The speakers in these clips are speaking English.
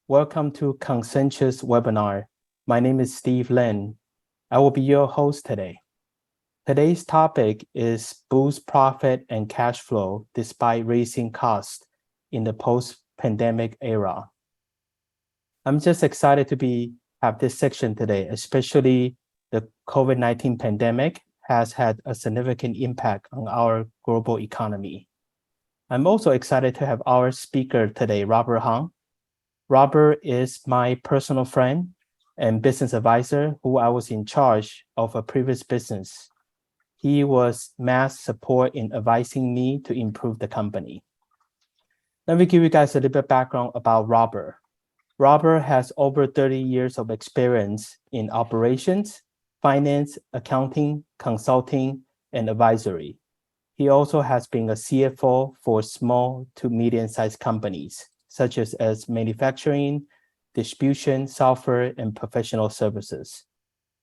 Welcome to Concentrus webinar. My name is Steve Lin. I will be your host today. Today's topic is boost profit and cash flow despite raising costs in the post-pandemic era. I'm just excited to have this section today, especially the COVID-19 pandemic has had a significant impact on our global economy. I'm also excited to have our speaker today, Robert Hung. Robert is my personal friend and business advisor who I was in charge of a previous business. He was mass support in advising me to improve the company. Let me give you guys a little bit of background about Robert. Robert has over 30 years of experience in operations, finance, accounting, consulting, and advisory. He also has been a CFO for small to medium-sized companies, such as manufacturing, distribution, software, and professional services.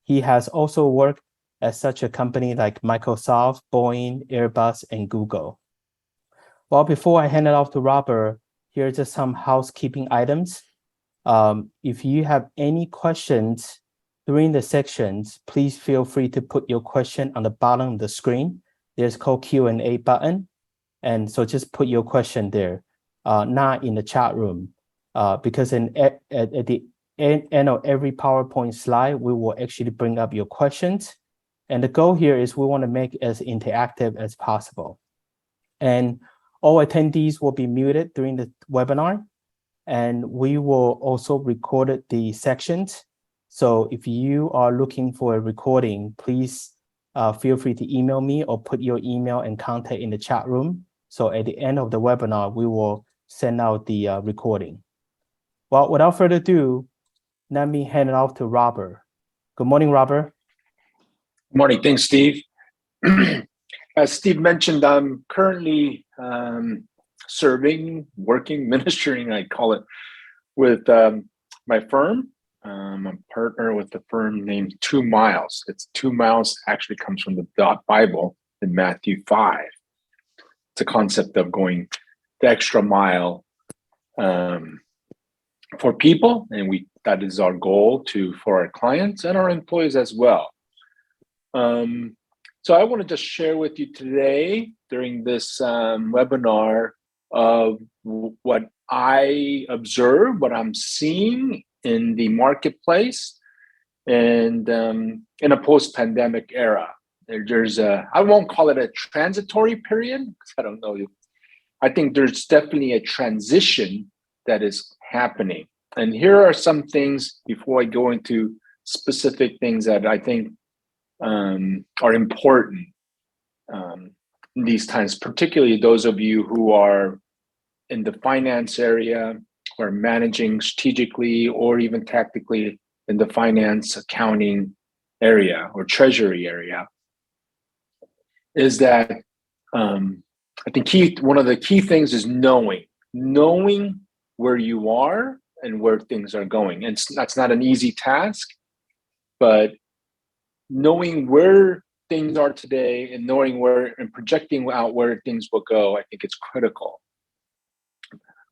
He has also worked at such a company like Microsoft, Boeing, Airbus, and Google. Well, before I hand it off to Robert, here are just some housekeeping items. If you have any questions during the sections, please feel free to put your question on the bottom of the screen. There's called Q&A button. And so just put your question there. Not in the chat room, because at the end of every PowerPoint slide, we will actually bring up your questions. And the goal here is we want to make it as interactive as possible. And all attendees will be muted during the webinar. And we will also record the sections. So if you are looking for a recording, please feel free to email me or put your email and contact in the chat room. So at the end of the webinar, we will send out the recording. Well, without further ado, let me hand it off to Robert. Good morning, Robert. Good morning. Thanks, Steve. As Steve mentioned, I'm currently ministering, I call it, with my firm. I'm a partner with a firm named 2 Miles. It's 2 miles actually comes from the Bible in Matthew 5. It's a concept of going the extra mile for people, and that is our goal for our clients and our employees as well. So I want to just share with you today during this webinar of what I observe, what I'm seeing in the marketplace, and in a post-pandemic era. I won't call it a transitory period, because I don't know. I think there's definitely a transition that is happening. And here are some things before I go into specific things that I think are important in these times, particularly those of you who are in the finance area, who are managing strategically or even tactically in the finance, accounting area or treasury area, is that I think one of the key things is knowing where you are and where things are going. And that's not an easy task, but knowing where things are today and knowing where and projecting out where things will go, I think it's critical.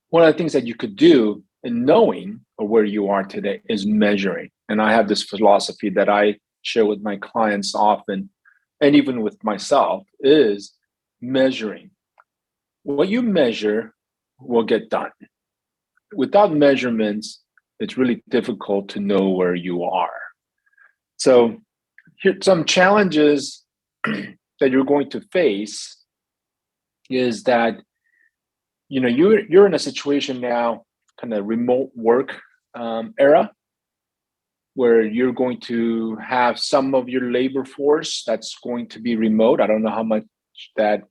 One of the things that you could do in knowing where you are today is measuring. And I have this philosophy that I share with my clients often, and even with myself, is measuring. What you measure will get done. Without measurements, it's really difficult to know where you are. So here's some challenges that you're going to face is that, you're in a situation now, kind of remote work era, where you're going to have some of your labor force that's going to be remote. I don't know how much that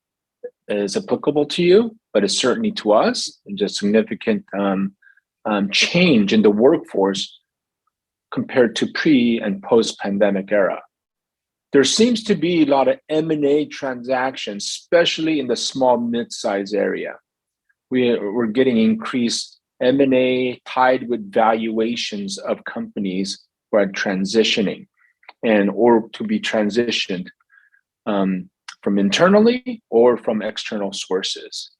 is applicable to you, but it's certainly to us. It's a significant change in the workforce compared to pre and post-pandemic era. There seems to be a lot of M&A transactions, especially in the small mid-size area. We're getting increased M&A tied with valuations of companies who are transitioning. and or to be transitioned from internally or from external sources.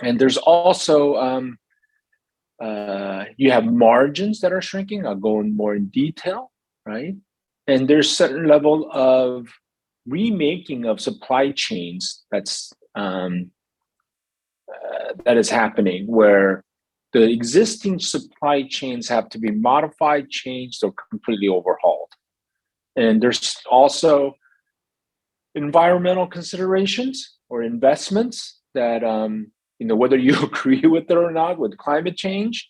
And there's also you have margins that are shrinking. I'll go in more in detail, right? And there's certain level of remaking of supply chains that is happening, where the existing supply chains have to be modified, changed, or completely overhauled. And there's also environmental considerations or investments that whether you agree with it or not with climate change,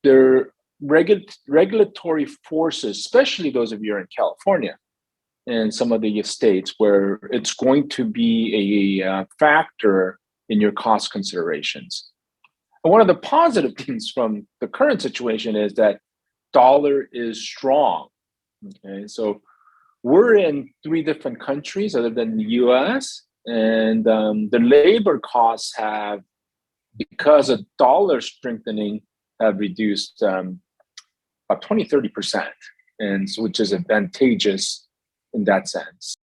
there are regulatory forces, especially those of you in California and some of the states, where it's going to be a factor in your cost considerations. And one of the positive things from the current situation is that dollar is strong. Okay, so we're in 3 different countries other than the US, and the labor costs have, because of dollar strengthening, have reduced about 20-30%, and so, which is advantageous in that sense.